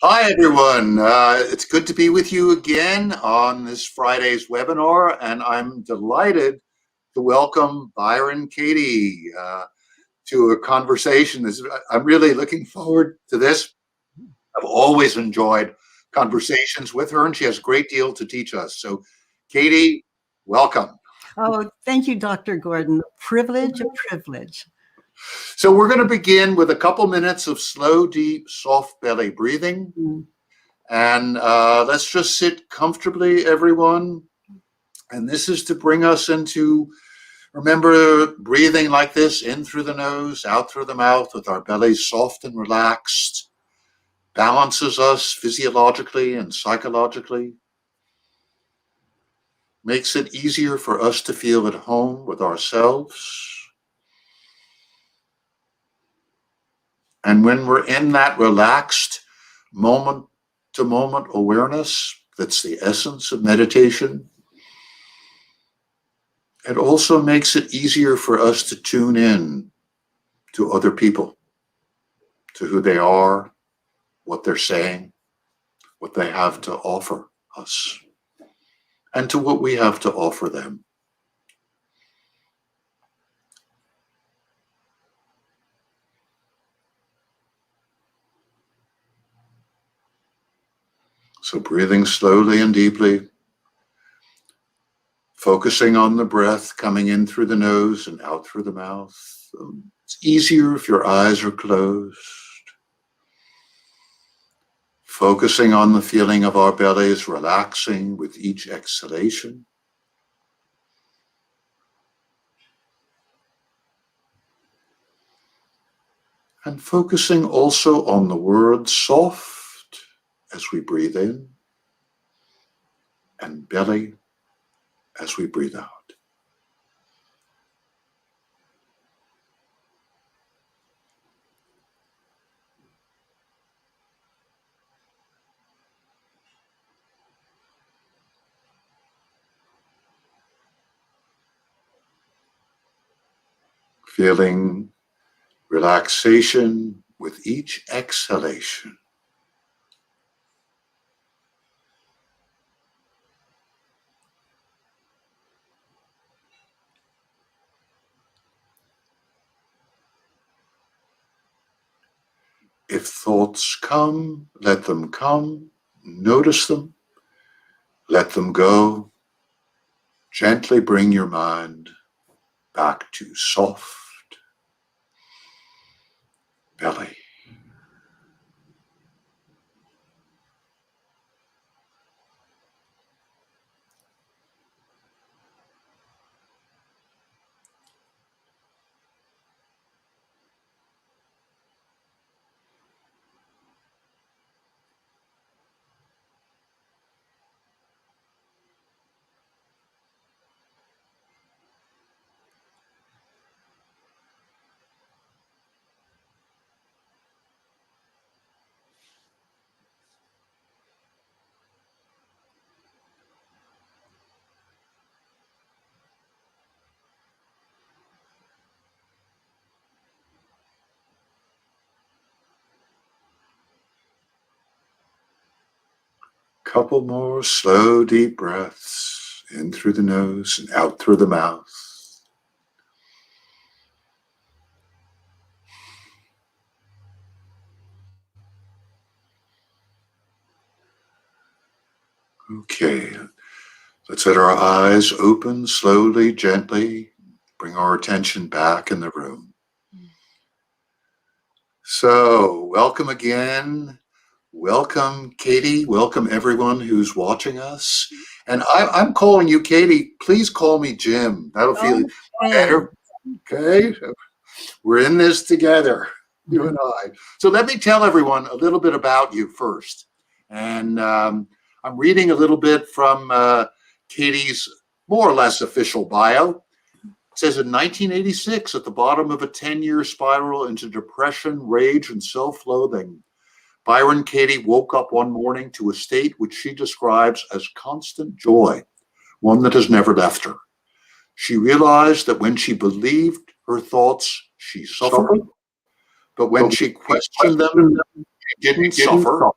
Hi, everyone. It's good to be with you again on this Friday's webinar, and I'm delighted to welcome Byron Katie to a conversation. I'm really looking forward to this. I've always enjoyed conversations with her, and she has a great deal to teach us. So, Katie, welcome. Oh, thank you, Dr. Gordon. Privilege, a privilege. So we're going to begin with a couple minutes of slow, deep, soft belly breathing. And let's just sit comfortably, everyone. And this is to bring us into, remember, breathing like this, in through the nose, out through the mouth, with our bellies soft and relaxed, balances us physiologically and psychologically, makes it easier for us to feel at home with ourselves. And when we're in that relaxed moment-to-moment awareness, that's the essence of meditation, it also makes it easier for us to tune in to other people, to who they are, what they're saying, what they have to offer us, and to what we have to offer them. So breathing slowly and deeply, focusing on the breath coming in through the nose and out through the mouth. It's easier if your eyes are closed. Focusing on the feeling of our bellies relaxing with each exhalation. And focusing also on the word soft as we breathe in, and belly as we breathe out. Feeling relaxation with each exhalation. If thoughts come, let them come, notice them, let them go. Gently bring your mind back to soft belly. Couple more slow, deep breaths in through the nose and out through the mouth. Okay, let's let our eyes open slowly, gently, bring our attention back in the room. So, welcome again. Welcome, Katie. Welcome, everyone who's watching us. And I'm calling you Katie. Please call me Jim. That'll feel better. Okay? We're in this together, you and I. So let me tell everyone a little bit about you first. And I'm reading a little bit from Katie's more or less official bio. It says in 1986, at the bottom of a 10-year spiral into depression, rage, and self-loathing, Byron Katie woke up one morning to a state which she describes as constant joy, one that has never left her. She realized that when she believed her thoughts, she suffered, but when she questioned them, she didn't suffer.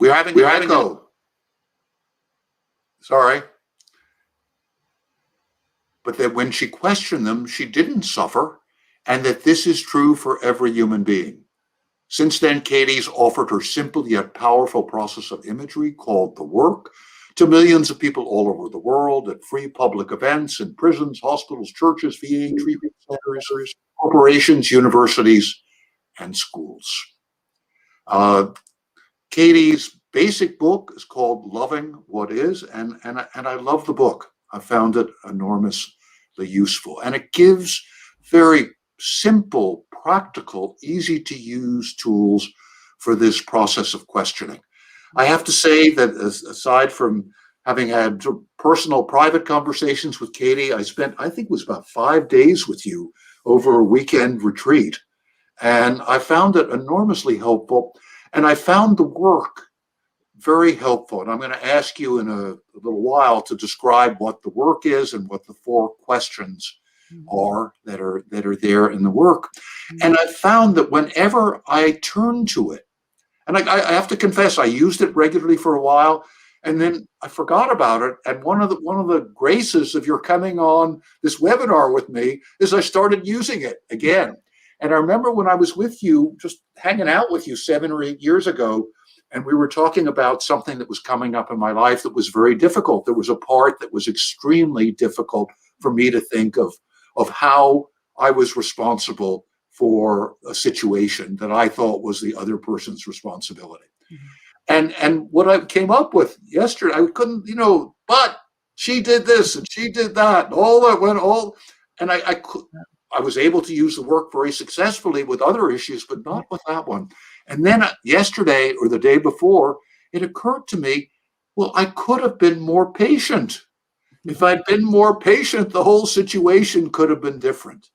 We're having an echo. Sorry. But that when she questioned them, she didn't suffer, and that this is true for every human being. Since then, Katie's offered her simple yet powerful process of imagery called the work to millions of people all over the world at free public events in prisons, hospitals, churches, VA treatment centers, corporations, universities, and schools. Katie's basic book is called Loving What Is, and I love the book. I found it enormously useful, and it gives very simple, practical, easy to use tools for this process of questioning. I have to say that aside from having had personal private conversations with Katie, I spent, I think it was about 5 days with you over a weekend retreat, and I found it enormously helpful, and I found the work very helpful. And I'm going to ask you in a little while to describe what the work is and what the 4 questions are that are there in the work. And I found that whenever I turn to it, and I have to confess, I used it regularly for a while, and then I forgot about it. And one of the graces of your coming on this webinar with me is I started using it again. And I remember when I was with you, just hanging out with you 7 or 8 years ago, and we were talking about something that was coming up in my life that was very difficult. There was a part that was extremely difficult for me to think of how I was responsible for a situation that I thought was the other person's responsibility. And what I came up with yesterday, I couldn't, but she did this and she did that, and all that went all, and I was able to use the work very successfully with other issues, but not with that one. And then yesterday or the day before, it occurred to me, well, I could have been more patient. If I'd been more patient, the whole situation could have been different.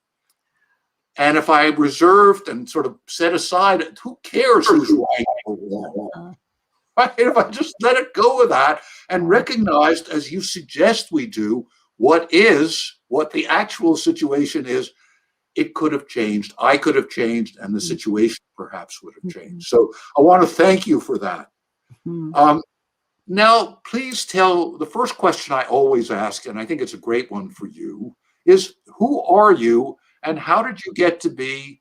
And if I reserved and sort of set aside, who cares who's right or wrong? Right? If I just let it go with that and recognized, as you suggest we do, what the actual situation is, it could have changed. I could have changed, and the situation perhaps would have changed. So I want to thank you for that. Now, please tell, the first question I always ask, and I think it's a great one for you, is who are you and how did you get to be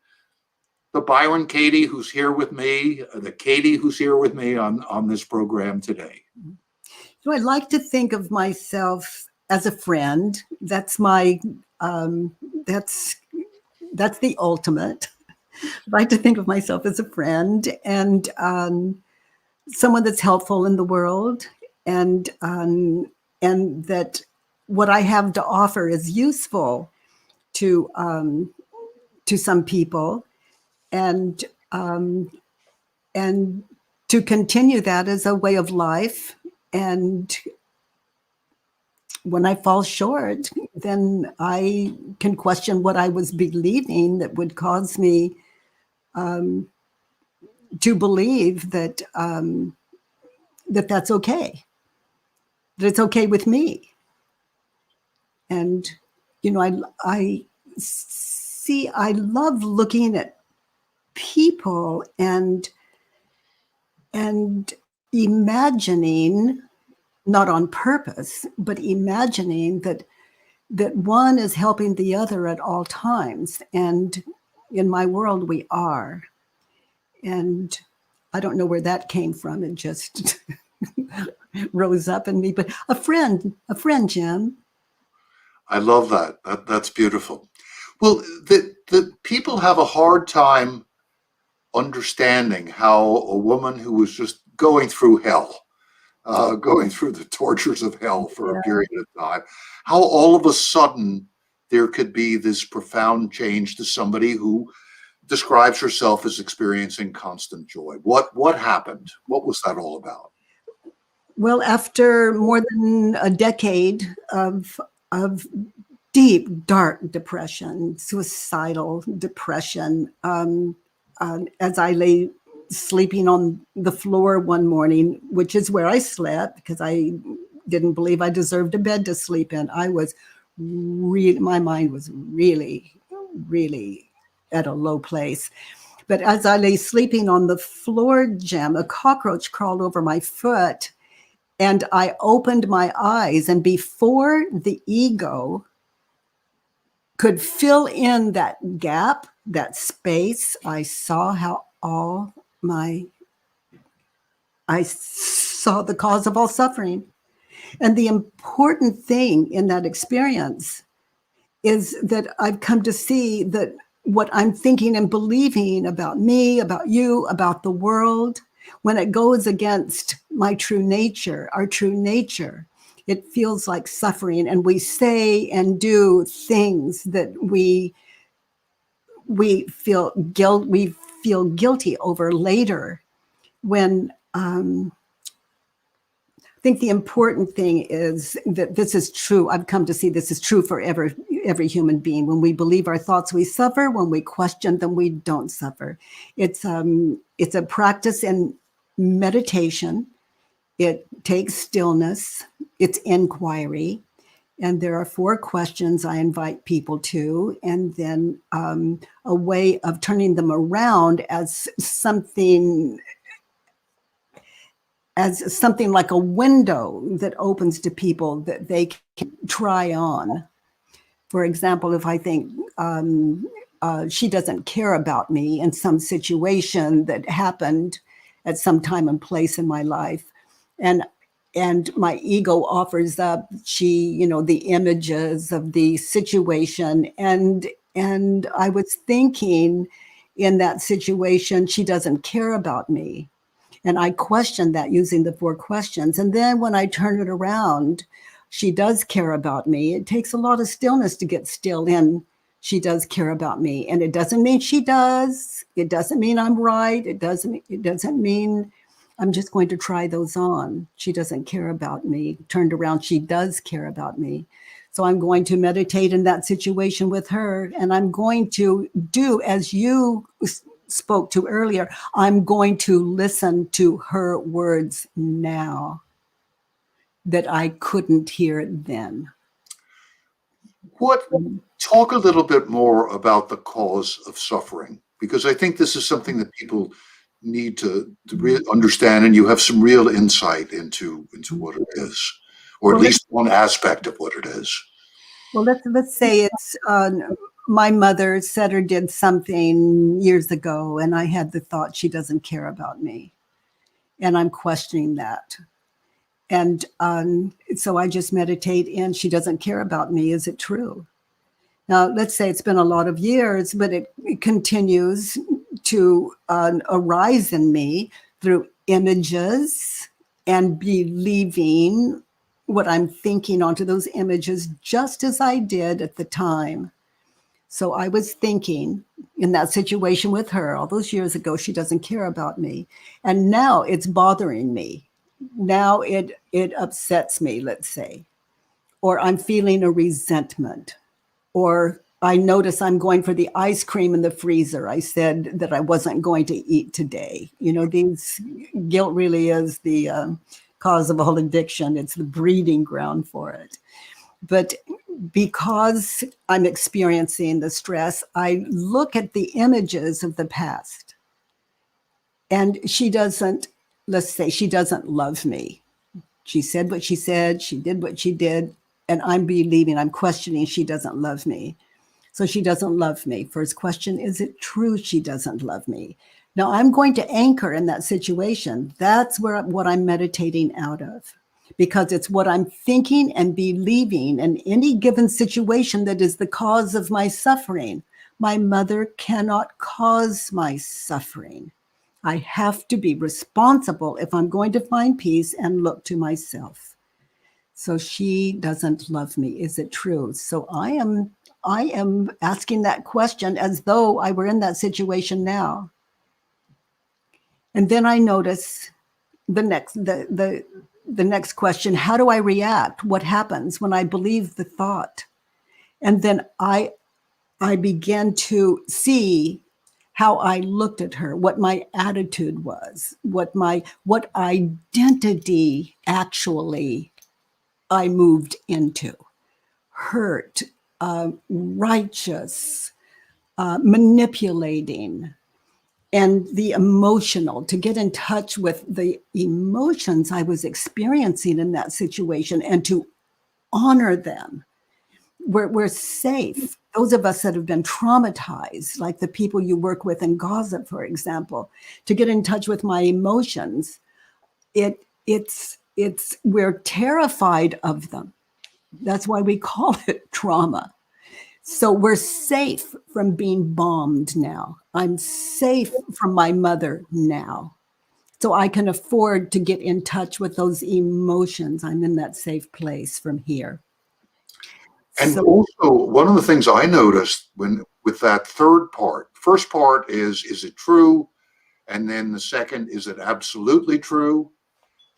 the Byron Katie who's here with me, the Katie who's here with me on this program today? So I like to think of myself as a friend. That's my, that's the ultimate. I like to think of myself as a friend and someone that's helpful in the world, and that what I have to offer is useful to some people, and to continue that as a way of life. And when I fall short, then I can question what I was believing that would cause me to believe that that's okay, that it's okay with me. And I love looking at people and imagining, not on purpose, but imagining that one is helping the other at all times. And in my world, we are. And I don't know where that came from. It just rose up in me. But a friend, Jim. I love that. That's beautiful. Well, the people have a hard time understanding how a woman who was just going through hell, going through the tortures of hell for a period of time, how all of a sudden there could be this profound change to somebody who describes herself as experiencing constant joy. What happened? What was that all about? Well, after more than a decade of deep, dark depression, suicidal depression, as I lay sleeping on the floor one morning, which is where I slept because I didn't believe I deserved a bed to sleep in. My mind was really, really at a low place. But as I lay sleeping on the floor, Jim, a cockroach crawled over my foot, and I opened my eyes, and before the ego could fill in that gap, that space, I saw I saw the cause of all suffering. And the important thing in that experience is that I've come to see that what I'm thinking and believing about me, about you, about the world, when it goes against my true nature, our true nature, it feels like suffering. And we say and do things that we feel guilty over later. When I think the important thing is that this is true. I've come to see this is true for every human being. When we believe our thoughts, we suffer. When we question them, we don't suffer. It's a practice in meditation. It takes stillness. It's inquiry. And there are 4 questions I invite people to, and then a way of turning them around as something like a window that opens to people that they can try on. For example, if I think she doesn't care about me in some situation that happened at some time and place in my life, and my ego offers up the images of the situation, and I was thinking in that situation, she doesn't care about me. And I questioned that using the 4 questions. And then when I turn it around, she does care about me. It takes a lot of stillness to get still in. She does care about me. And it doesn't mean she does. It doesn't mean I'm right. It doesn't mean I'm just going to try those on. She doesn't care about me. Turned around, she does care about me. So I'm going to meditate in that situation with her. And I'm going to do as you spoke to earlier. I'm going to listen to her words now that I couldn't hear then. Talk a little bit more about the cause of suffering, because I think this is something that people need to really understand, and you have some real insight into what it is, or at least one aspect of what it is. Well, let's say it's my mother said or did something years ago, and I had the thought she doesn't care about me, and I'm questioning that. And so I just meditate, and she doesn't care about me. Is it true? Now, let's say it's been a lot of years, but it continues to arise in me through images and believing what I'm thinking onto those images, just as I did at the time. So I was thinking in that situation with her all those years ago, she doesn't care about me. And now it's bothering me. Now it upsets me, let's say. Or I'm feeling a resentment. Or I notice I'm going for the ice cream in the freezer. I said that I wasn't going to eat today. Guilt really is the cause of all addiction. It's the breeding ground for it. But because I'm experiencing the stress, I look at the images of the past. And let's say she doesn't love me. She said what she said, she did what she did, and I'm questioning she doesn't love me. So she doesn't love me. First question, is it true she doesn't love me? Now I'm going to anchor in that situation. That's what I'm meditating out of, because it's what I'm thinking and believing in any given situation that is the cause of my suffering. My mother cannot cause my suffering. I have to be responsible if I'm going to find peace and look to myself. So she doesn't love me. Is it true? So I am asking that question as though I were in that situation now. And then I notice the next question, how do I react? What happens when I believe the thought? And then I began to see how I looked at her, what my attitude was, what identity actually I moved into. Hurt, righteous, manipulating, and the emotional, to get in touch with the emotions I was experiencing in that situation and to honor them. We're safe. Those of us that have been traumatized, like the people you work with in Gaza, for example, to get in touch with my emotions, it's we're terrified of them. That's why we call it trauma. So we're safe from being bombed now. I'm safe from my mother now. So I can afford to get in touch with those emotions. I'm in that safe place from here. And So, also, one of the things I noticed when with that third part, first part is it true? And then the second, is it absolutely true?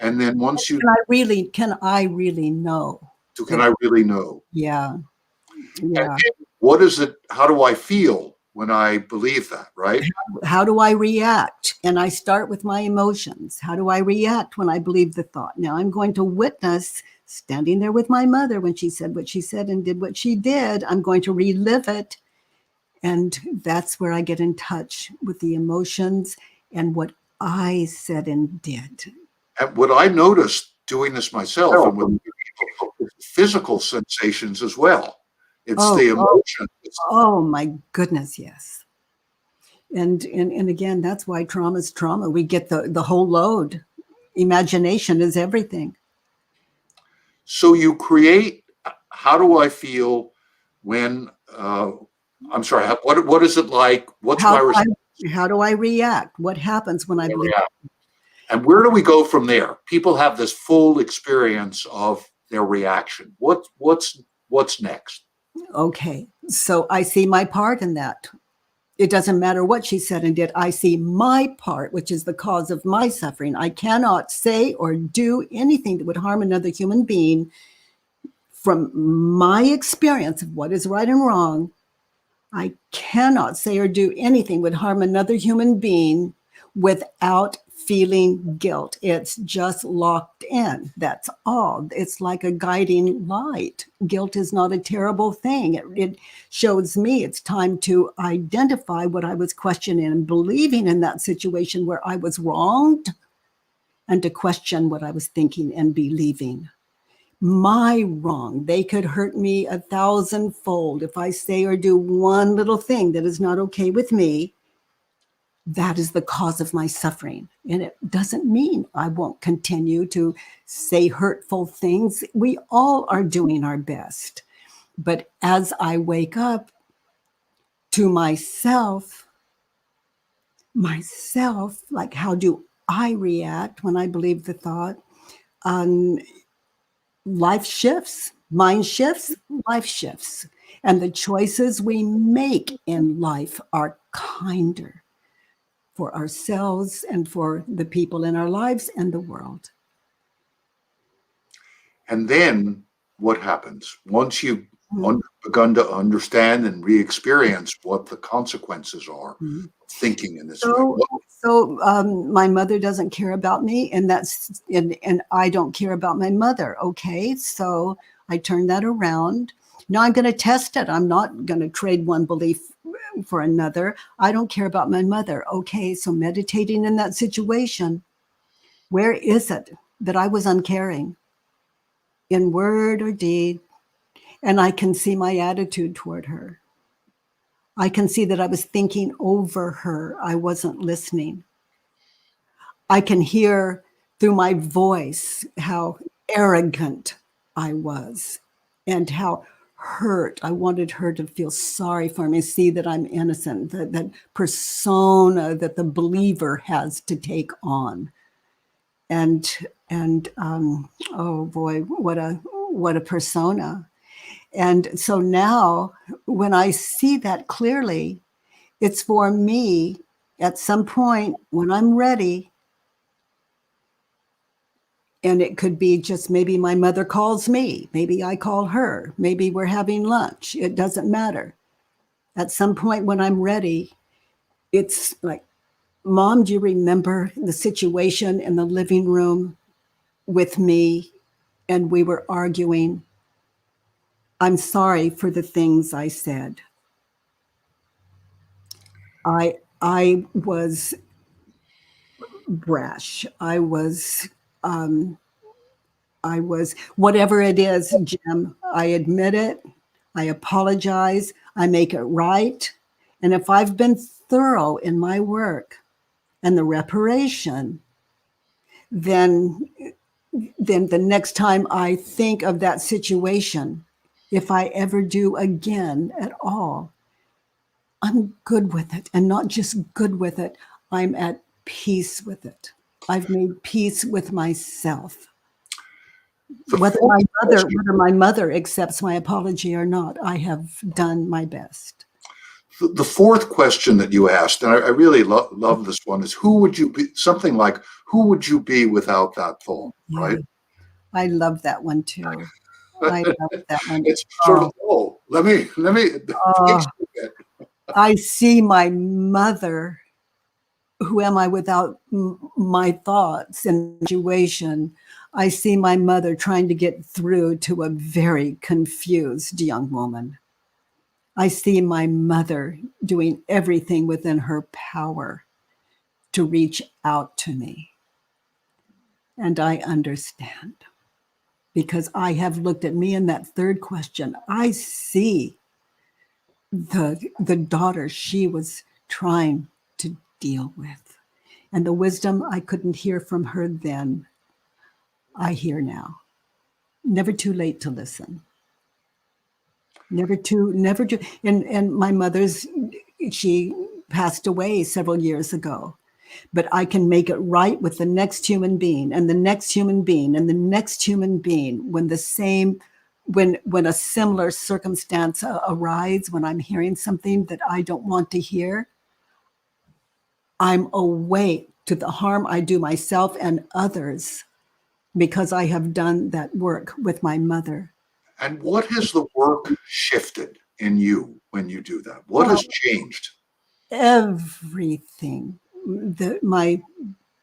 And then once you, can I really know? can I really know? Yeah, And yeah. then what is it? How do I feel when I believe that, right? How do I react? And I start with my emotions. How do I react when I believe the thought? Now I'm going to witness standing there with my mother when she said what she said and did what she did. I'm going to relive it. And that's where I get in touch with the emotions and what I said and did. And what I noticed doing this myself and with people, it's physical sensations as well. It's Oh, the oh, emotion. oh my goodness, yes. And again, that's why trauma is trauma. We get the whole load. Imagination is everything. So you create, how do I feel when, I'm sorry, what is it like? What's How my do I response? how do I react? What happens when I believe? And where do we go from there? People have this full experience of their reaction. What's next? Okay, so I see my part in that. It doesn't matter what she said and did. I see my part, which is the cause of my suffering. I cannot say or do anything that would harm another human being from my experience of what is right and wrong. I cannot say or do anything would harm another human being without feeling guilt. It's just locked in. That's all. It's like a guiding light. Guilt is not a terrible thing. It shows me it's time to identify what I was questioning and believing in that situation where I was wronged, and to question what I was thinking and believing. My wrong. They could hurt me 1,000-fold. If I say or do one little thing that is not okay with me, that is the cause of my suffering. And it doesn't mean I won't continue to say hurtful things. We all are doing our best. But as I wake up to myself, like how do I react when I believe the thought? Um, Life shifts, mind shifts, life shifts. And the choices we make in life are kinder for ourselves and for the people in our lives and the world. And then what happens? Once you've Mhm. begun to understand and re-experience what the consequences are Mhm. of thinking in this way. So, my mother doesn't care about me, and I don't care about my mother. Okay, so I turn that around. Now I'm going to test it. I'm not going to trade one belief for another. I don't care about my mother. Okay, so meditating in that situation, where is it that I was uncaring in word or deed? And I can see my attitude toward her. I can see that I was thinking over her. I wasn't listening. I can hear through my voice how arrogant I was and how hurt. I wanted her to feel sorry for me, see that I'm innocent, that persona that the believer has to take on. And oh boy, what a persona. And so now when I see that clearly, it's for me at some point when I'm ready. And it could be just maybe my mother calls me, maybe I call her, maybe we're having lunch. It doesn't matter. At some point when I'm ready, it's like, Mom, do you remember the situation in the living room with me? And we were arguing. I'm sorry for the things I said. I I was brash. Um, I was, whatever it is, Jim, I admit it. I apologize. I make it right. And if I've been thorough in my work and the reparation, then the next time I think of that situation, if I ever do again at all, I'm good with it. And not just good with it, I'm at peace with it. I've made peace with myself. The fourth question, Whether my mother accepts my apology or not, I have done my best. the fourth question that you asked, and I really love this one, is who would you be? Something like, who would you be without that thought, Yeah, right? I love that one too. I love that one. It's sort of, Oh, oh, let me oh, fix it a bit. I see my mother. Who am I without my thoughts and situation? I see my mother trying to get through to a very confused young woman. I see my mother doing everything within her power to reach out to me. And I understand because I have looked at me in that third question. I see the daughter she was trying to deal with. And the wisdom I couldn't hear from her then, I hear now. Never too late to listen. Never too. And my mother's, she passed away several years ago. But I can make it right with the next human being and the next human being and the next human being when the same, when a similar circumstance arises, when I'm hearing something that I don't want to hear, I'm awake to the harm I do myself and others because I have done that work with my mother. And what has the work shifted in you when you do that? What Oh, has changed? everything. My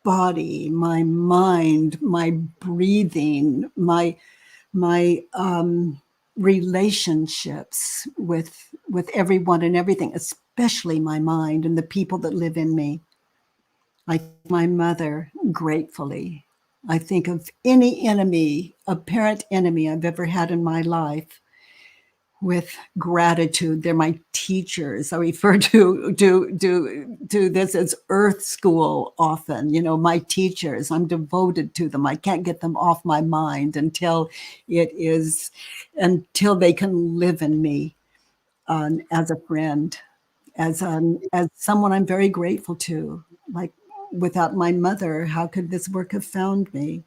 body, my mind, my breathing, my relationships with everyone and everything, especially my mind and the people that live in me. I thank my mother gratefully. I think of any enemy, apparent enemy I've ever had in my life with gratitude. They're my teachers. I refer to this as Earth School often. You know, my teachers. I'm devoted to them. I can't get them off my mind until they can live in me as a friend, as someone I'm very grateful to. Like without my mother, how could this work have found me?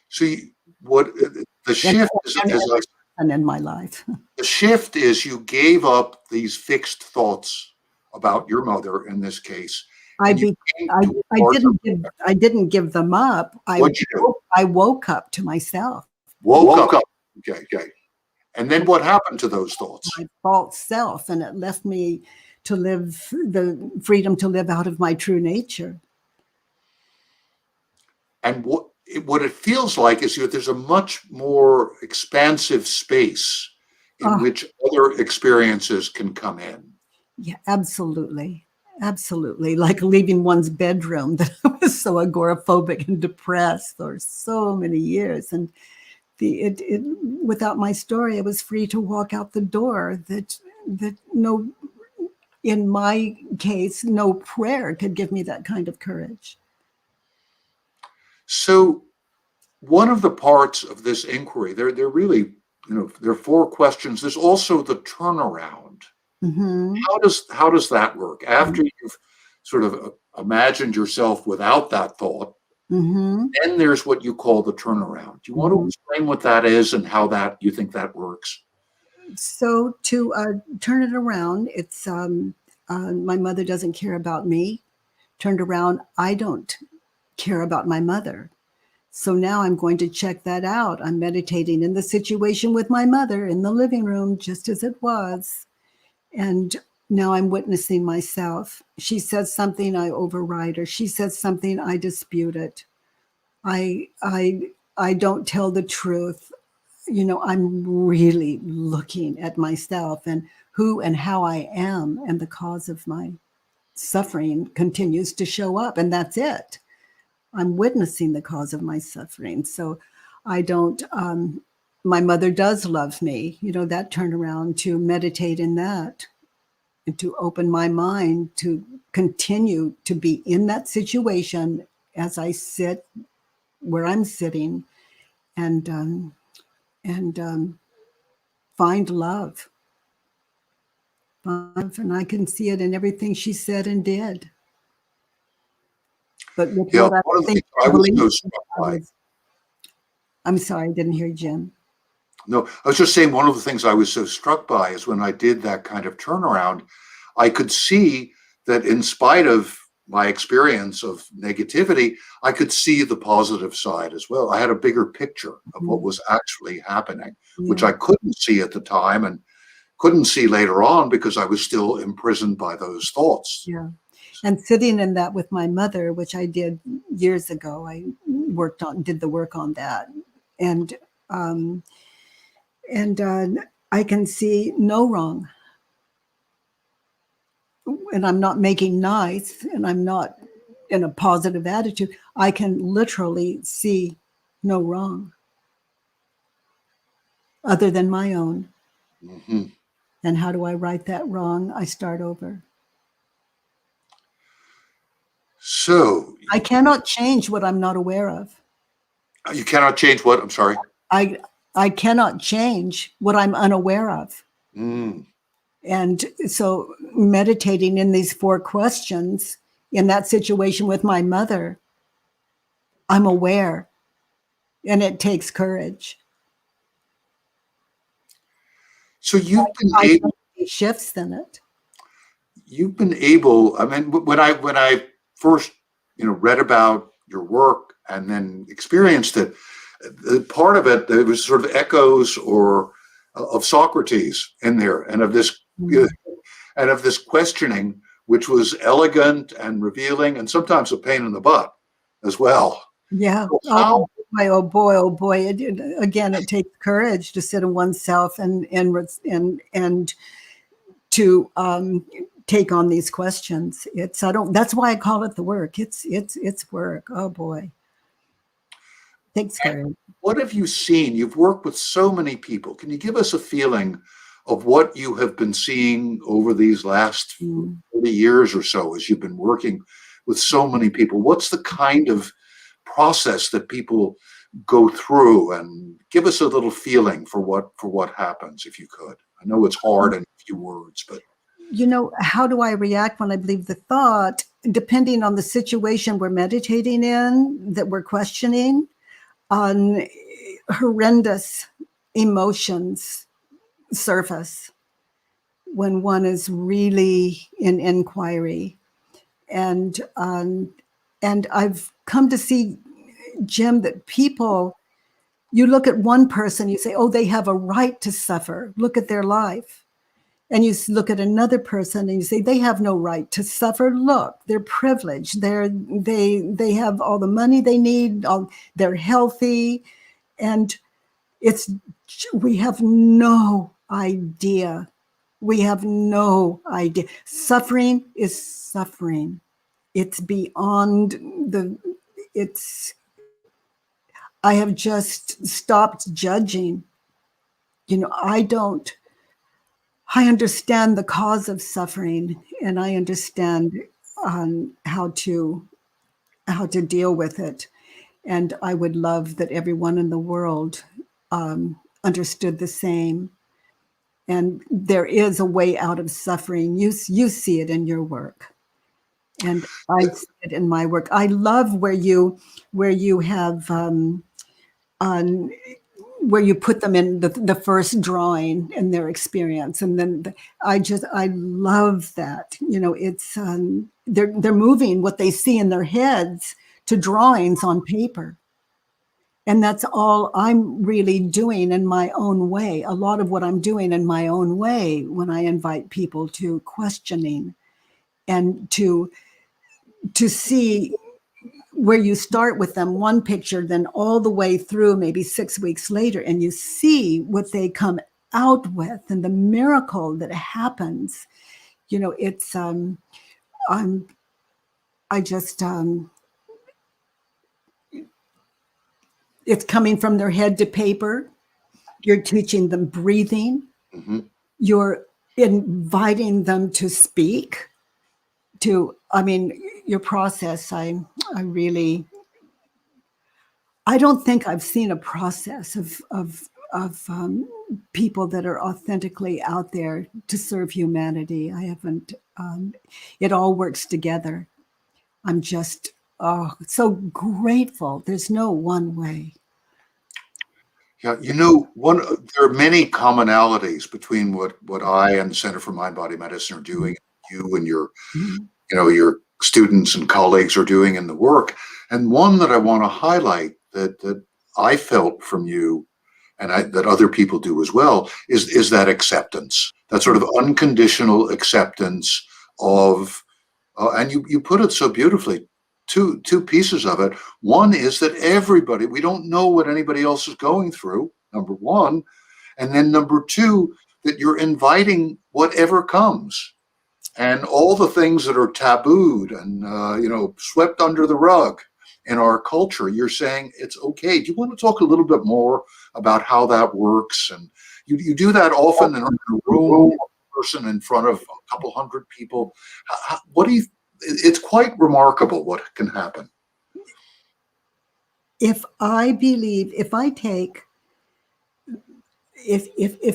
See, what the And, shift is, and as every person in my life. the shift is you gave up these fixed thoughts about your mother in this case, I and you be came to a larger. I didn't give them up. What'd you do? I woke up to myself, Woke up. Okay, okay. And then what happened to those thoughts? my false self, and it left me to live the freedom to live out of my true nature. And what it feels like is there's a much more expansive space in Oh, which other experiences can come in. yeah, absolutely. Absolutely. Like leaving one's bedroom that I was so agoraphobic and depressed for so many years. And without my story, I was free to walk out the door that no, in my case, no prayer could give me that kind of courage. So one of the parts of this inquiry, they're really, there are four questions. There's also the turnaround. Mm-hmm. How does that work? After you've sort of imagined yourself without that thought, Mm-hmm. then there's what you call the turnaround. Do you want to Mm-hmm. explain what that is and how that you think that works? So to turn it around, it's my mother doesn't care about me. Turned around, I don't care about my mother. So now I'm going to check that out. I'm meditating in the situation with my mother in the living room, just as it was. And now I'm witnessing myself. She says something, I override her. She says something, I dispute it. I I I don't tell the truth. You know, I'm really looking at myself and who and how I am and the cause of my suffering continues to show up, and that's it. I'm witnessing the cause of my suffering. So I don't, my mother does love me, that turnaround to meditate in that and to open my mind to continue to be in that situation as I sit where I'm sitting and find love. And I can see it in everything she said and did. But with Yeah, what I one of the think things I I was believe, so struck by. I'm sorry, I didn't hear you, Jim. No, I was just saying one of the things I was so struck by is when I did that kind of turnaround, I could see that in spite of my experience of negativity, I could see the positive side as well. I had a bigger picture of what was actually happening, which Yeah. I couldn't see at the time and couldn't see later on because I was still imprisoned by those thoughts. Yeah. And sitting in that with my mother, which I did years ago, I did the work on that. And um, I can see no wrong. And I'm not making nice, and I'm not in a positive attitude. I can literally see no wrong other than my own. Mm-hmm. And how do I right that wrong? I start over. So I cannot change what I'm not aware of. you cannot change what? I'm sorry. I cannot change what I'm unaware of. Mm. And so meditating in these 4 questions in that situation with my mother, I'm aware, and it takes courage. So I don't see shifts in it. you've been able. I mean, when I first read about your work and then experienced it, part of it there was sort of echoes or of Socrates in there, and of this and of this questioning, which was elegant and revealing, and sometimes a pain in the butt as well. Yeah. So how? Oh boy, oh boy. Again, it takes courage to sit in oneself and to take on these questions. That's why I call it the work. It's work. Oh boy. Takes courage. What have you seen? You've worked with so many people. Can you give us a feeling of what you have been seeing over these last 40 years or so as you've been working with so many people? What's the kind of process that people go through? And give us a little feeling for what happens, if you could. I know it's hard in a few words, but how do I react when I believe the thought? Depending on the situation we're meditating in, that we're questioning, on horrendous emotions surface when one is really in inquiry. And I've come to see, Jim, that people, you look at one person, you say, oh, they have a right to suffer. Look at their life. And you look at another person and you say, they have no right to suffer. Look, they're privileged. They have all the money they need. They're healthy. And we have no idea. We have no idea. Suffering is suffering. It's beyond I have just stopped judging. I understand the cause of suffering, and I understand how to deal with it. And I would love that everyone in the world understood the same. And there is a way out of suffering. You see it in your work, and I see it in my work. I love where you have where you put them in the first drawing in their experience, and then I love that. It's they're moving what they see in their heads to drawings on paper. And that's all I'm really doing in my own way. A lot of what I'm doing in my own way when I invite people to questioning and to see where you start with them one picture, then all the way through maybe 6 weeks later, and you see what they come out with and the miracle that happens. It's I'm I just it's coming from their head to paper. You're teaching them breathing. Mm-hmm. You're inviting them to speak. I mean, your process. I really, I don't think I've seen a process of people that are authentically out there to serve humanity. I haven't. It all works together. I'm just so grateful. There's no one way. Yeah, there are many commonalities between what I and the Center for Mind Body Medicine are doing, you and Mhm. your students and colleagues are doing in the work. And one that I want to highlight that I felt from you and that other people do as well is that acceptance, that sort of unconditional acceptance of, and you put it so beautifully. Two pieces of it. One is that we don't know what anybody else is going through. Number one, and then number two, that you're inviting whatever comes and all the things that are tabooed and swept under the rug in our culture. You're saying it's okay. Do you want to talk a little bit more about how that works? And you do that often in a room, one person in front of a couple hundred people. What do you? It's quite remarkable what can happen. If I believe, if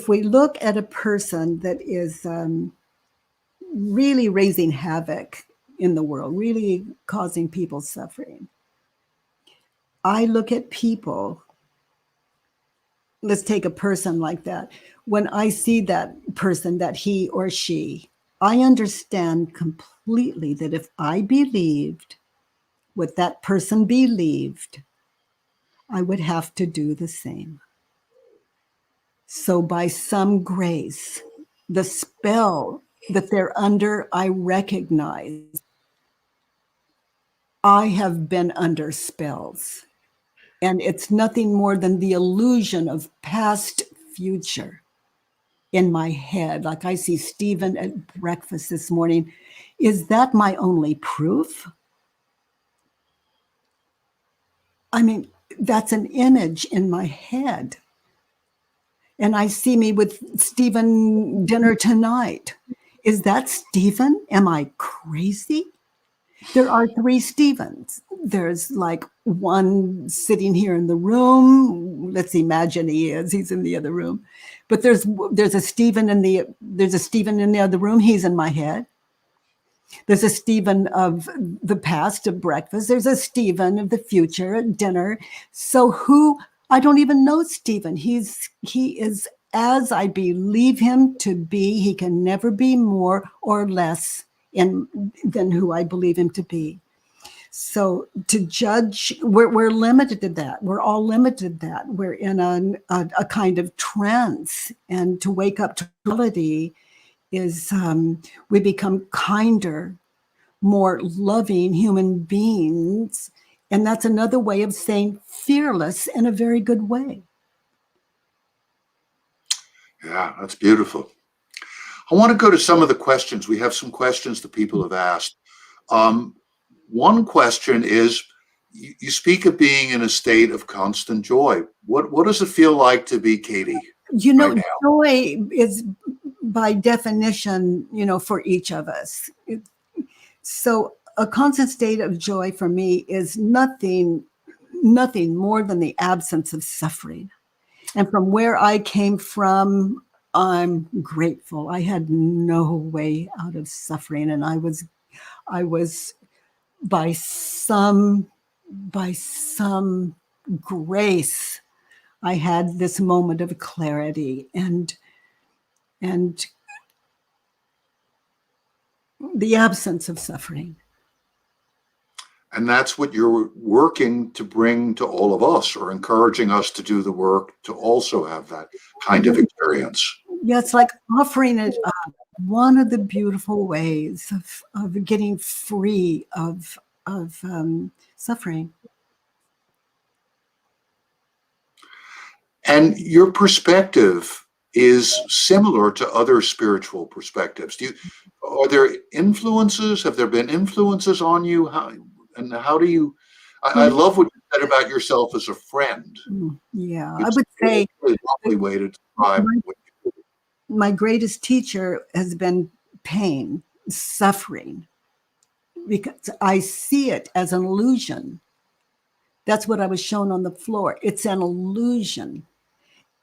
we look at a person that is really raising havoc in the world, really causing people suffering, I look at people. Let's take a person like that. When I see that person, that he or she, I understand completely that if I believed what that person believed, I would have to do the same. So, by some grace, the spell that they're under, I recognize. I have been under spells, and it's nothing more than the illusion of past future in my head. Like I see Stephen at breakfast this morning. Is that my only proof? I mean, that's an image in my head. And I see me with Stephen dinner tonight. Is that Stephen? Am I crazy? There are three Stephens. There's like one sitting here in the room. Let's imagine he's in the other room. But there's a Stephen in the other room. He's in my head. There's a Stephen of the past at breakfast. There's a Stephen of the future at dinner. So I don't even know Stephen. He is as I believe him to be. He can never be more or less than who I believe him to be. So to judge, we're limited to that. We're all limited to that. We're in a kind of trance, and to wake up to reality is we become kinder, more loving human beings. And that's another way of saying fearless in a very good way. Yeah, that's beautiful. I want to go to some of the questions. We have some questions that people have asked. One question is, you speak of being in a state of constant joy. What does it feel like to be Katie right now? Joy is by definition, for each of us. So a constant state of joy for me is nothing more than the absence of suffering. And from where I came from, I'm grateful. I had no way out of suffering, and I was by some grace, I had this moment of clarity and the absence of suffering. And that's what you're working to bring to all of us, or encouraging us to do the work to also have that kind of experience. Yeah, it's like offering it up. One of the beautiful ways of getting free of suffering. And your perspective is similar to other spiritual perspectives. Are there influences? Have there been influences on you? How do you? I Yeah, love what you said about yourself as a friend. yeah. I It's would a say really that lovely way to describe my, what you do. my greatest teacher has been pain, suffering, because I see it as an illusion. That's what I was shown on the floor. It's an illusion.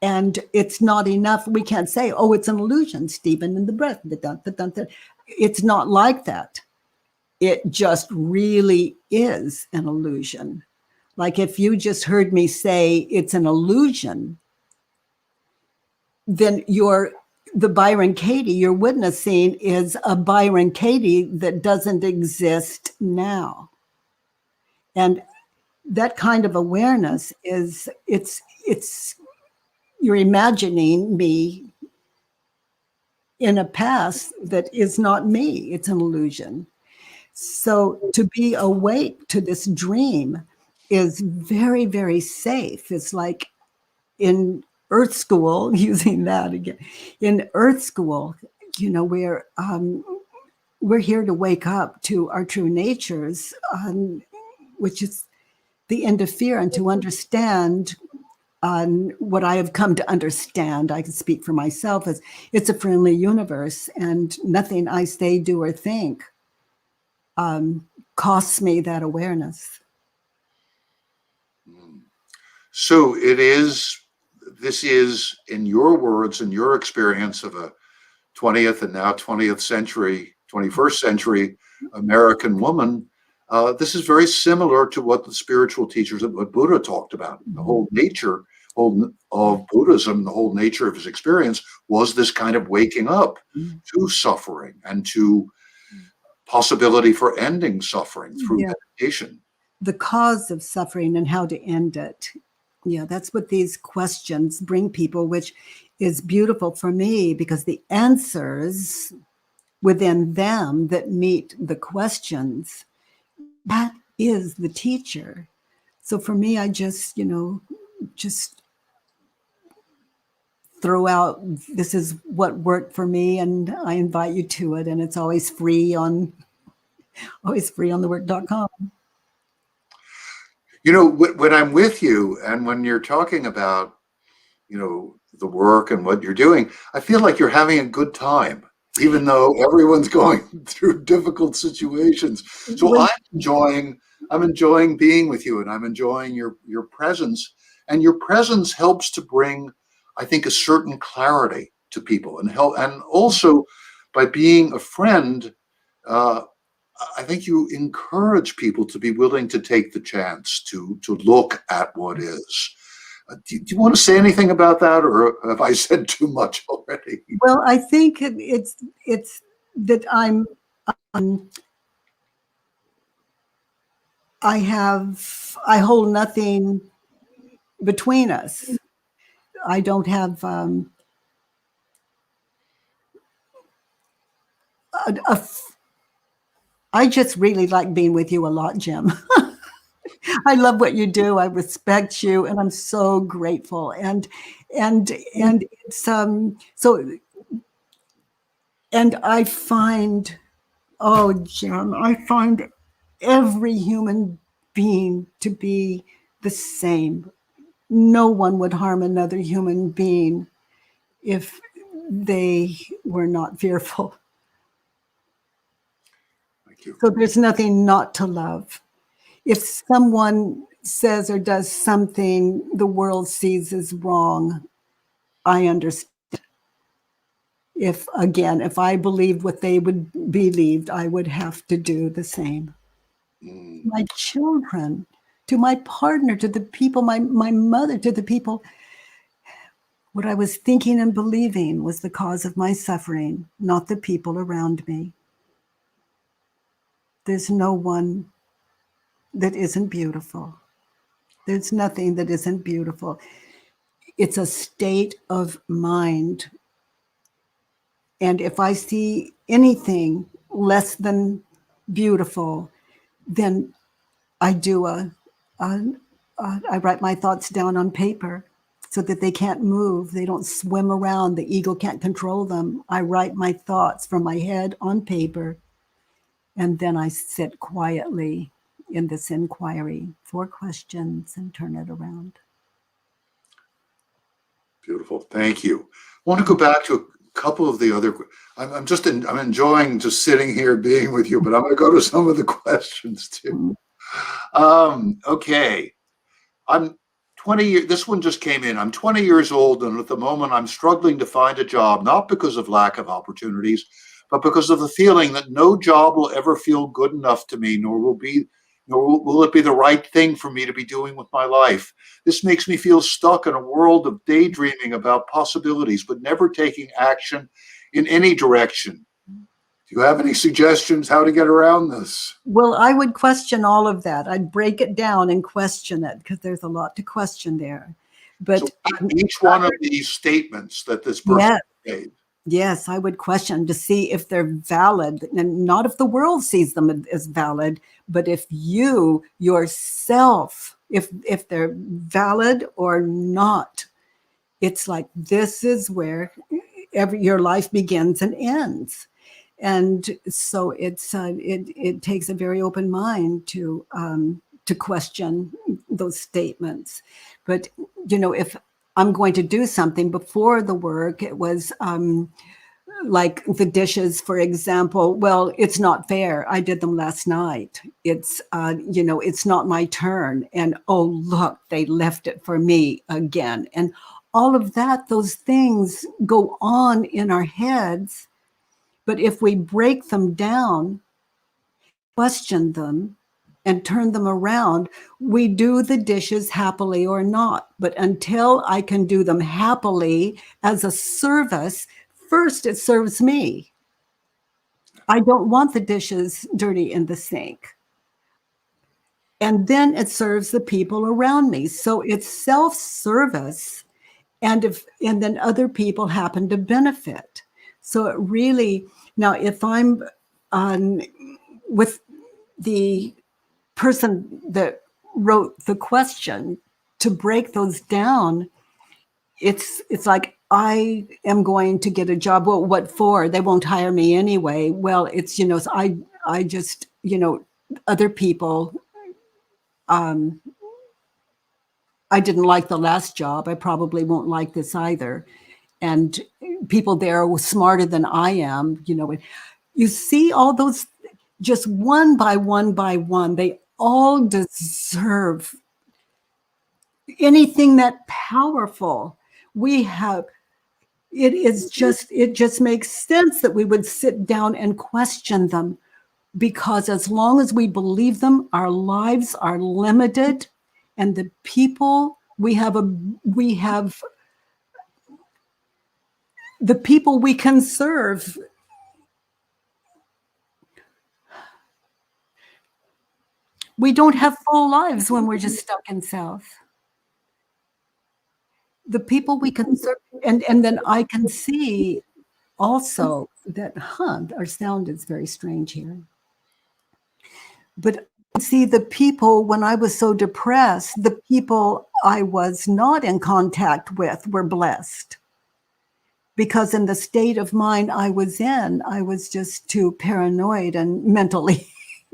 And it's not enough. We can't say, oh, it's an illusion, Stephen, in the breath. It's not like that. It just really is an illusion. Like if you just heard me say it's an illusion, then the Byron Katie you're witnessing is a Byron Katie that doesn't exist now. And that kind of awareness it's you're imagining me in a past that is not me. It's an illusion. So to be awake to this dream is very, very safe. It's like in Earth School, using that again, in Earth School, we're here to wake up to our true natures, which is the end of fear, and to understand what I have come to understand. I can speak for myself as it's a friendly universe, and nothing I say, do, or think costs me that awareness. So this is, in your words, in your experience of a 20th and now 20th century, 21st century American woman, this is very similar to what the spiritual teachers, what Buddha talked about. The whole nature of Buddhism, the whole nature of his experience was this kind of waking up to suffering and to possibility for ending suffering through Yeah. meditation. The cause of suffering and how to end it. Yeah, that's what these questions bring people, which is beautiful for me because the answers within them that meet the questions, that is the teacher. So for me, I just throw out, this is what worked for me, and I invite you to it. And it's always free on thework.com. You know, when I'm with you and when you're talking about, the work and what you're doing, I feel like you're having a good time, even though everyone's going through difficult situations. So When, I'm enjoying being with you, and I'm enjoying your presence. And your presence helps to bring, I think, a certain clarity to people, and also by being a friend, uh, I think you encourage people to be willing to take the chance to look at what is. Do you want to say anything about that, or have I said too much already? well, I think it's that um, I hold nothing between us. I don't have a, a f- I just really like being with you a lot, Jim. I love what you do. I respect you, and I'm so grateful. And it's so, and I find, oh, Jim, I find every human being to be the same. No one would harm another human being if they were not fearful. Thank you. So there's nothing not to love. If someone says or does something the world sees as wrong, I understand. If I believed what they would believed, I would have to do the same. Mm. My children, to my partner, to the people, my mother, to the people. What I was thinking and believing was the cause of my suffering, not the people around me. There's no one that isn't beautiful. There's nothing that isn't beautiful. It's a state of mind. And if I see anything less than beautiful, then I do I write my thoughts down on paper. so that they can't move. They don't swim around. The ego can't control them. I write my thoughts from my head on paper, and then I sit quietly in this inquiry, 4 questions, and turn it around. Beautiful. Thank you. I want to go back to a couple of the other. I'm enjoying just sitting here being with you, but I'm going to go to some of the questions too. Okay. I'm 20 years. This one just came in. I'm 20 years old, and at the moment, I'm struggling to find a job, not because of lack of opportunities, but because of the feeling that no job will ever feel good enough to me, nor will it be the right thing for me to be doing with my life. This makes me feel stuck in a world of daydreaming about possibilities, but never taking action in any direction. Do you have any suggestions how to get around this? Well, I would question all of that. I'd break it down and question it, because there's a lot to question there. But so each one of these statements that this person made. Yes, I would question to see if they're valid, and not if the world sees them as valid, but if you yourself, if they're valid or not. It's like, this is where your life begins and ends. And so it takes a very open mind to question those statements. But, if I'm going to do something before the work, it was like the dishes, for example. Well, it's not fair. I did them last night. It's, it's not my turn. And, oh, look, they left it for me again. And all of that, those things go on in our heads. But if we break them down, question them, and turn them around, we do the dishes happily or not. But until I can do them happily as a service, first it serves me. I don't want the dishes dirty in the sink. And then it serves the people around me. So it's self-service, and then other people happen to benefit. So it really, now if I'm with the person that wrote the question, to break those down, it's like, I am going to get a job. Well, what for? They won't hire me anyway. Well, it's, so I just, other people, I didn't like the last job. I probably won't like this either. And people there were smarter than I am, You see all those, just one by one, they all deserve anything that powerful. It just makes sense that we would sit down and question them, because as long as we believe them, our lives are limited, and the people we have the people we can serve. We don't have full lives when we're just stuck in self. The people we can serve, and then I can see also that, our sound is very strange here. But I can see the people, when I was so depressed, the people I was not in contact with were blessed. Because in the state of mind I was in, I was just too paranoid and mentally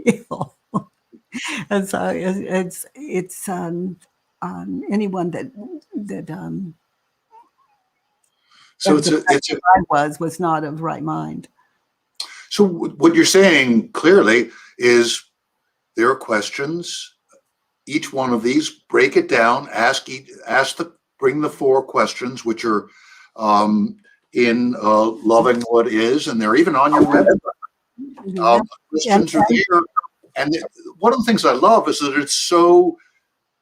ill. And so it's anyone that so I was not of right mind. So what you're saying clearly is there are questions. Each one of these, break it down. Bring the 4 questions, which are in Loving What Is, and they're even on your website. Questions are there. And one of the things I love is that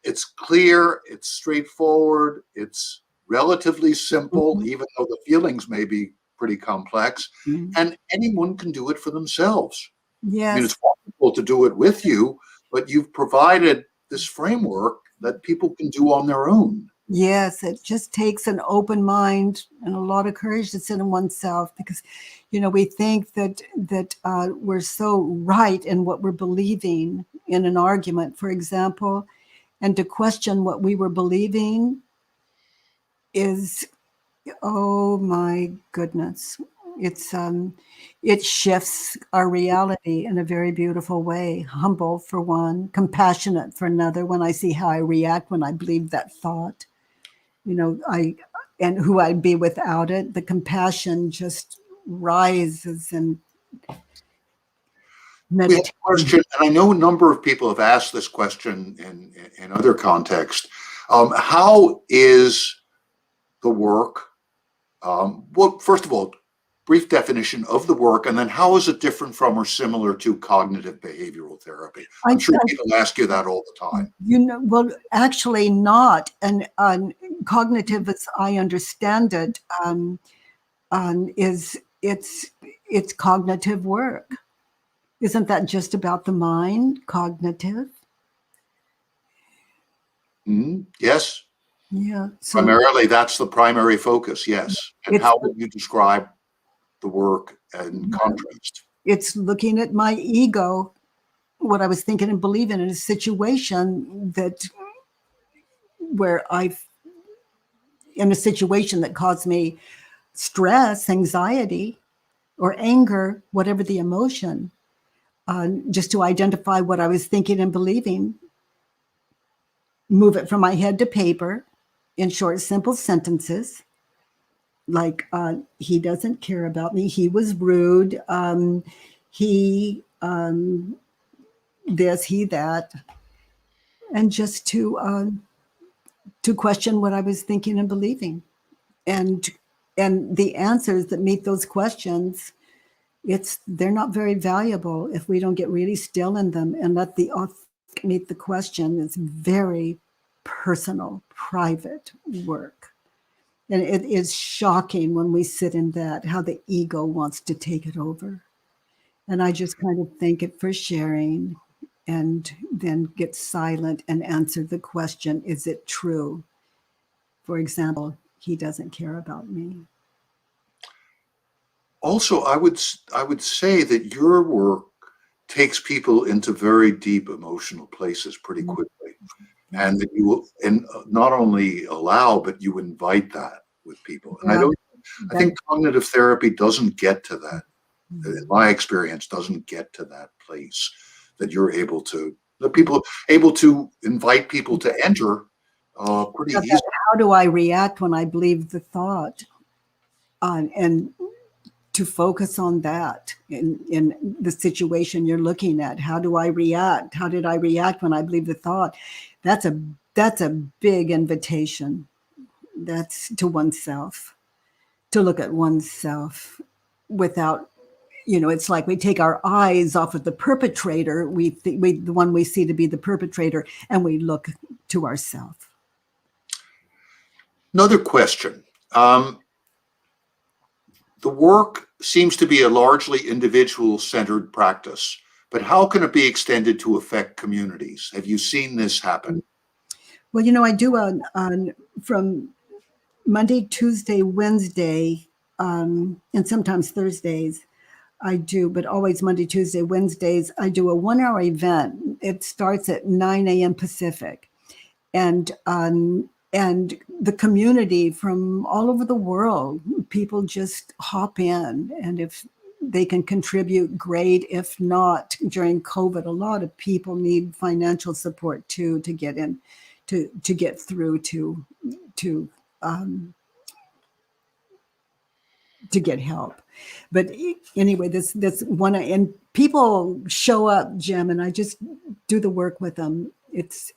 it's clear, it's straightforward, it's relatively simple, even though the feelings may be pretty complex, and anyone can do it for themselves. Yes. I mean, it's wonderful to do it with you, but you've provided this framework that people can do on their own. Yes, it just takes an open mind and a lot of courage to sit in oneself, because, we think that we're so right in what we're believing in an argument, for example, and to question what we were believing is, oh my goodness, it's it shifts our reality in a very beautiful way. Humble for one, compassionate for another. When I see how I react when I believe that thought, and who I'd be without it, the compassion just rises and We have meditation. a question, and I know a number of people have asked this question in other contexts. How is the work? Well, first of all, brief definition of the work, and then how is it different from or similar to cognitive behavioral therapy? I'm sure people ask you that all the time. Well, actually not. And cognitive, as I understand it, is it's cognitive work. Isn't that just about the mind, cognitive? Yes. Yeah. So Primarily, that's the primary focus, yes. And it's, how would you describe the work in contrast? it's looking at my ego, what I was thinking and believing in a situation in a situation that caused me stress, anxiety, or anger, whatever the emotion, just to identify what I was thinking and believing, move it from my head to paper in short, simple sentences, like he doesn't care about me, he was rude, he this, he that, and just to question what I was thinking and believing, and the answers that meet those questions, they're not very valuable if we don't get really still in them and let the author meet the question. It's very personal, private work. And it is shocking when we sit in that, how the ego wants to take it over. And I just kind of thank it for sharing and then get silent and answer the question, is it true? For example, he doesn't care about me. Also, I would say that your work takes people into very deep emotional places pretty quickly, and that you will, and not only allow, but you invite that with people. And I think cognitive therapy doesn't get to that. In my experience, doesn't get to that place that you're able to, that people able to invite people to enter pretty easily. How do I react when I believe the thought? And to focus on that in the situation you're looking at. How do I react? How did I react when I believe the thought? That's a big invitation. That's to oneself, to look at oneself without, it's like we take our eyes off of the perpetrator, the one we see to be the perpetrator, and we look to ourselves. Another question. The work seems to be a largely individual-centered practice, but how can it be extended to affect communities? Have you seen this happen? Well, I do from Monday, Tuesday, Wednesday, and sometimes Thursdays. I do, but always Monday, Tuesday, Wednesdays, I do a 1 hour event. It starts at 9 a.m. Pacific. And the community from all over the world, people just hop in. And if they can contribute, great. If not, during COVID, a lot of people need financial support too, to get in, to get through to get help. But anyway, this one, and people show up, Jim, and I just do the work with them. It's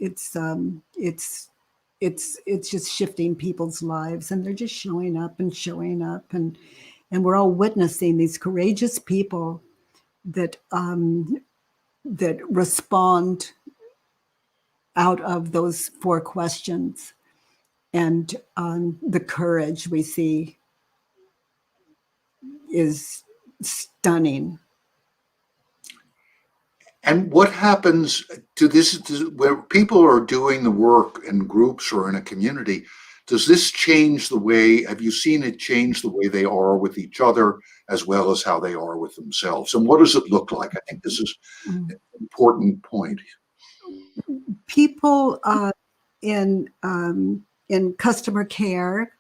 just shifting people's lives, and they're just showing up, and we're all witnessing these courageous people that that respond out of those 4 questions, and the courage we see is stunning. And what happens to this, where people are doing the work in groups or in a community? Does this change the way, have you seen it change the way they are with each other as well as how they are with themselves? And what does it look like? I think this is an important point. People in customer care,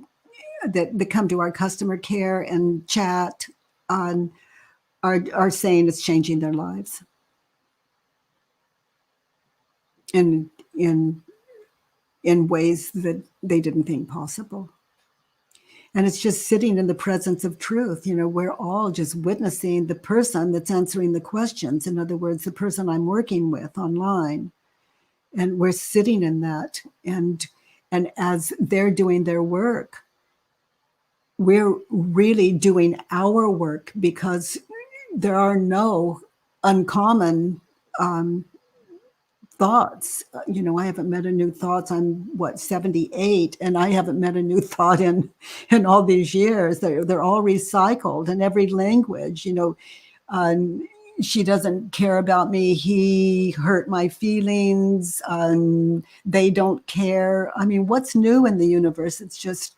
that come to our customer care and chat are saying it's changing their lives. In ways that they didn't think possible. And it's just sitting in the presence of truth. We're all just witnessing the person that's answering the questions. In other words, the person I'm working with online. And we're sitting in that. And as they're doing their work, we're really doing our work, because there are no uncommon thoughts. I haven't met a new thoughts. I'm 78, and I haven't met a new thought in all these years. They're all recycled in every language. She doesn't care about me. He hurt my feelings. They don't care. I mean, what's new in the universe? It's just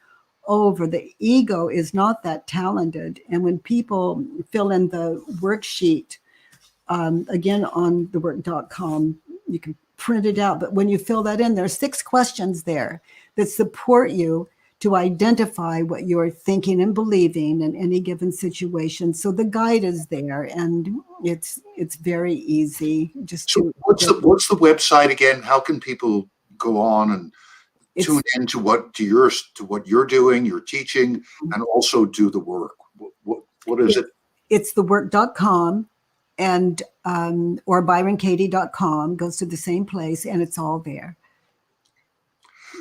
over. The ego is not that talented. And when people fill in the worksheet, again, on thework.com, you can print it out. But when you fill that in, there's 6 questions there that support you to identify what you're thinking and believing in any given situation. So the guide is there, and it's very easy. So what's the website again? How can people go on and tune in to what you're doing, you're teaching, and also do the work? What is it? It's thework.com. And or byronkatie.com goes to the same place, and it's all there.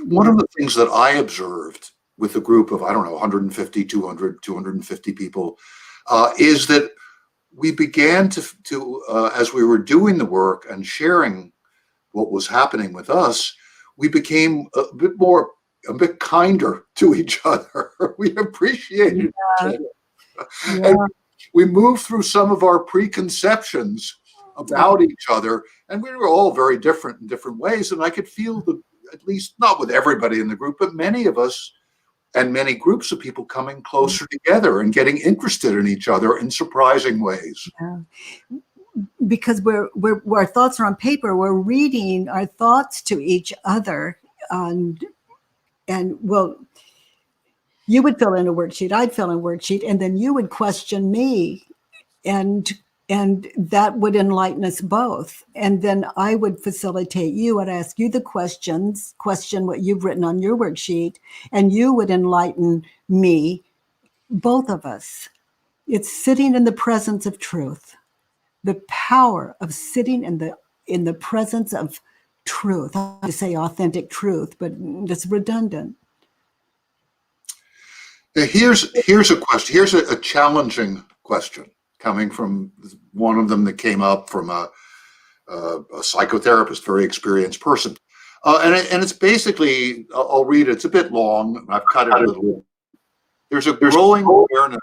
One of the things that I observed with a group of, 150, 200, 250 people, is that we began to as we were doing the work and sharing what was happening with us, we became a bit kinder to each other. We appreciated each other. Yeah. And we moved through some of our preconceptions about each other, and we were all very different in different ways. And I could feel at least not with everybody in the group, but many of us and many groups of people coming closer together and getting interested in each other in surprising ways. Yeah. Because our thoughts are on paper, we're reading our thoughts to each other, and well, you would fill in a worksheet, I'd fill in a worksheet, and then you would question me, and that would enlighten us both. And then I would facilitate you. I'd ask you the question what you've written on your worksheet, and you would enlighten me, both of us. It's sitting in the presence of truth. The power of sitting in the presence of truth. I want to say authentic truth, but it's redundant. Now, here's a question. Here's a challenging question coming from one of them that came up from a psychotherapist, very experienced person. And it's basically, I'll read it. It's a bit long. I've cut it a little. There's a growing awareness.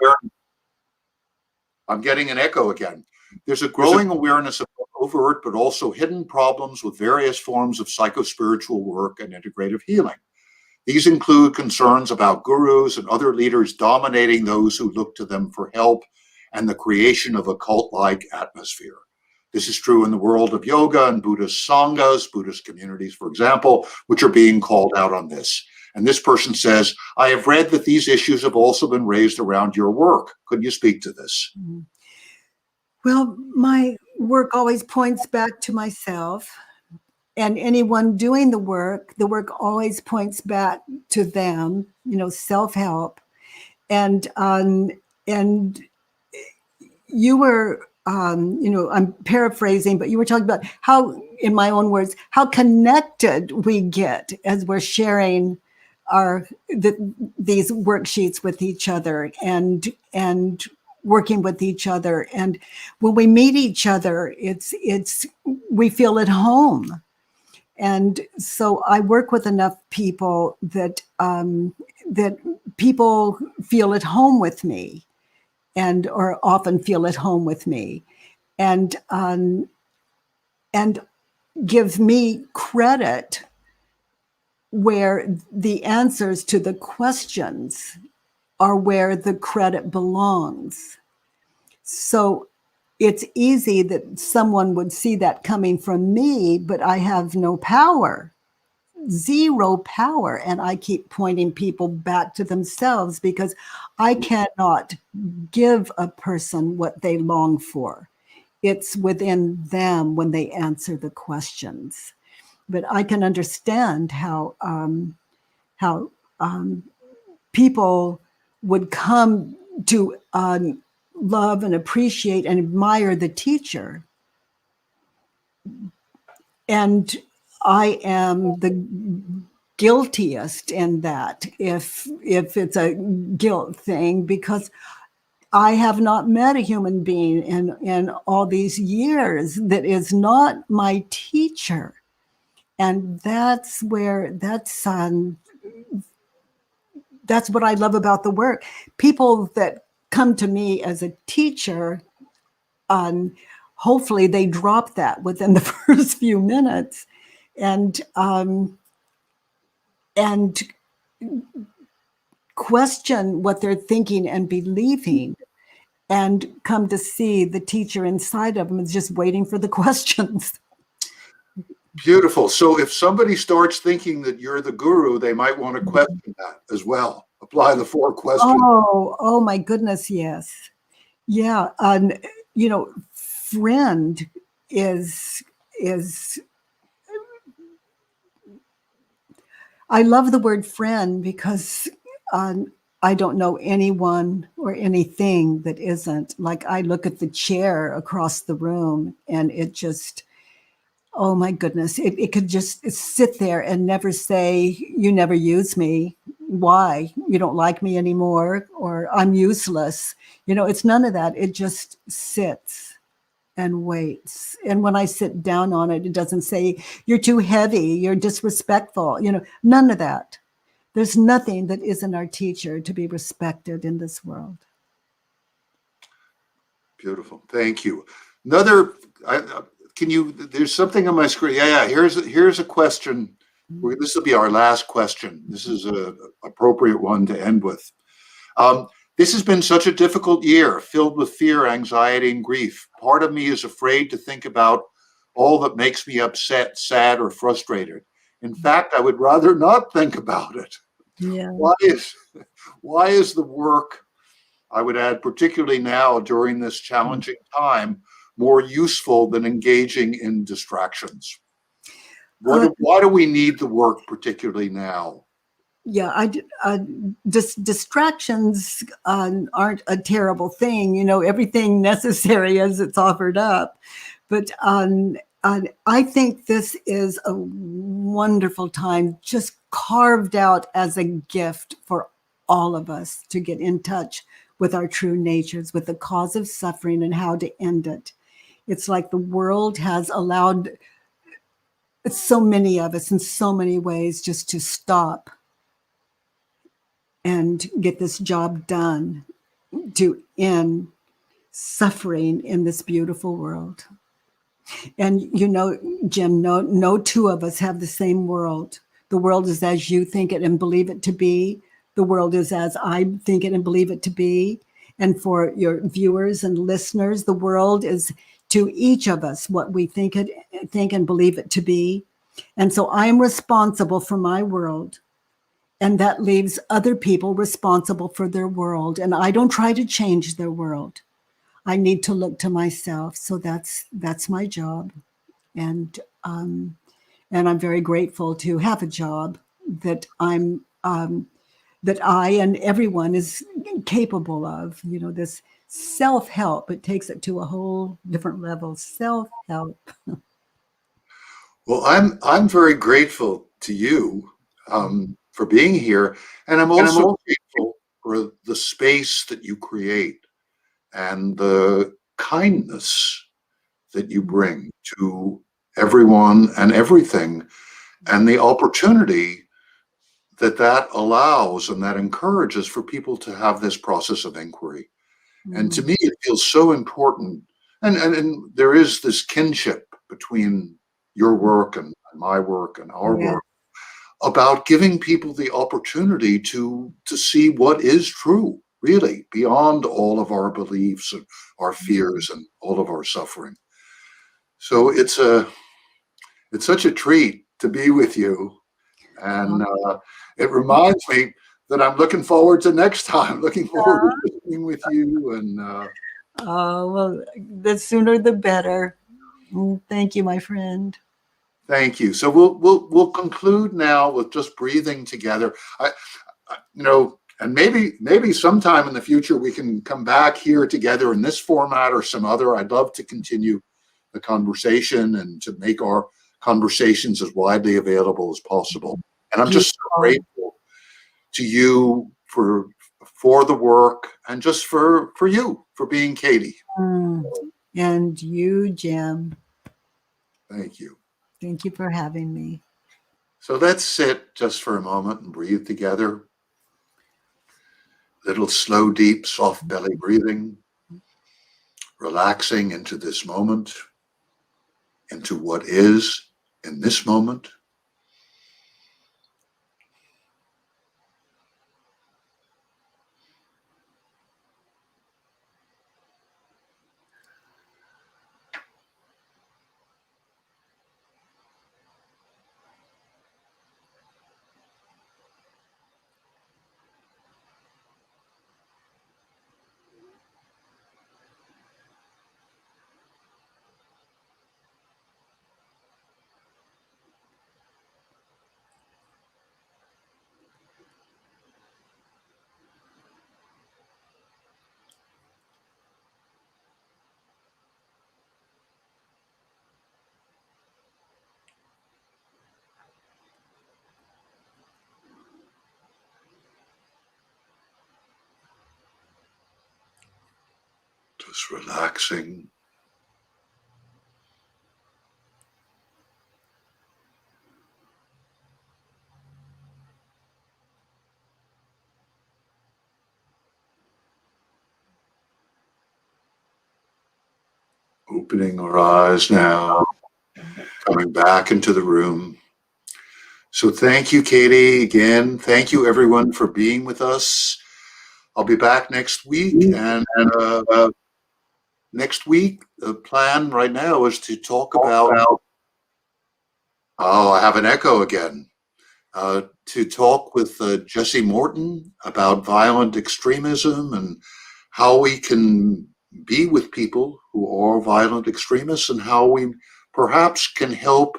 I'm getting an echo again. There's a growing awareness of overt but also hidden problems with various forms of psychospiritual work and integrative healing. These include concerns about gurus and other leaders dominating those who look to them for help and the creation of a cult-like atmosphere. This is true in the world of yoga and Buddhist sanghas, Buddhist communities, for example, which are being called out on this. And this person says, I have read that these issues have also been raised around your work. Could you speak to this? Well, my work always points back to myself. And anyone doing the work always points back to them, self-help. And you were, I'm paraphrasing, but you were talking about how, in my own words, how connected we get as we're sharing these worksheets with each other and working with each other. And when we meet each other, we feel at home. And so I work with enough people that people feel at home with me, or often feel at home with me, and give me credit where the answers to the questions are where the credit belongs. So it's easy that someone would see that coming from me, but I have no power zero power. And I keep pointing people back to themselves, because I cannot give a person what they long for. It's within them when they answer the questions. But I can understand how people would come to love and appreciate and admire the teacher. And I am the guiltiest in that, if it's a guilt thing, because I have not met a human being in all these years that is not my teacher. And that's what I love about the work. People that come to me as a teacher, hopefully they drop that within the first few minutes, and question what they're thinking and believing, and come to see the teacher inside of them is just waiting for the questions. Beautiful. So if somebody starts thinking that you're the guru, they might want to question that as well. Apply the 4 questions. Oh my goodness, yes. Yeah. Friend is I love the word friend, because I don't know anyone or anything that isn't. Like, I look at the chair across the room, and it just, oh my goodness, it could just sit there and never say, you never use me. Why? You don't like me anymore, or I'm useless. It's none of that. It just sits and waits. And when I sit down on it, it doesn't say, you're too heavy, you're disrespectful, none of that. There's nothing that isn't our teacher to be respected in this world. Beautiful. Thank you. Another, there's something on my screen. Yeah. Here's a question. This will be our last question. This is a appropriate one to end with. This has been such a difficult year, filled with fear, anxiety, and grief. Part of me is afraid to think about all that makes me upset, sad, or frustrated. In fact, I would rather not think about it. Yeah. Why is the work, I would add, particularly now during this challenging time, more useful than engaging in distractions? Why do we need the work particularly now? Yeah, distractions aren't a terrible thing. Everything necessary as it's offered up. But I think this is a wonderful time, just carved out as a gift for all of us to get in touch with our true natures, with the cause of suffering and how to end it. It's like the world has allowed so many of us in so many ways just to stop and get this job done, to end suffering in this beautiful world. And Jim, no two of us have the same world. The world is as you think it and believe it to be. The world is as I think it and believe it to be. And for your viewers and listeners, the world is to each of us what we think and believe it to be. And so I'm responsible for my world. And that leaves other people responsible for their world. And I don't try to change their world. I need to look to myself. So that's my job. And I'm very grateful to have a job that that I and everyone is capable of. This self-help, it takes it to a whole different level. Self-help. Well, I'm very grateful to you for being here, and I'm also grateful for the space that you create and the kindness that you bring to everyone and everything, and the opportunity that allows and that encourages for people to have this process of inquiry. And to me, it feels so important. And there is this kinship between your work and my work and our work, about giving people the opportunity to see what is true, really, beyond all of our beliefs and our fears and all of our suffering. So it's such a treat to be with you And it reminds me that I'm looking forward to next time, looking forward to visiting with you. And Oh, well, the sooner the better. Thank you, my friend. thank you. So we'll conclude now with just breathing together. And maybe sometime in the future we can come back here together in this format or some other. I'd love to continue the conversation and to make our conversations as widely available as possible. And I'm just so grateful to you for the work and just for you for being Katie. And you, Jim. Thank you. Thank you for having me. So let's sit just for a moment and breathe together. Little slow, deep, soft belly breathing, relaxing into this moment, into what is in this moment. Just relaxing. Opening our eyes now, coming back into the room. So thank you, Katie, again. Thank you, everyone, for being with us. I'll be back next week. And next week, the plan right now is to talk about, oh, I have an echo again, to talk with Jesse Morton about violent extremism and how we can be with people who are violent extremists and how we perhaps can help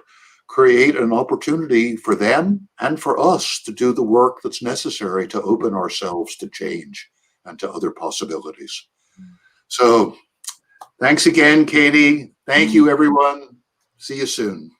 create an opportunity for them and for us to do the work that's necessary to open ourselves to change and to other possibilities. So thanks again, Katie. Thank you, everyone. See you soon.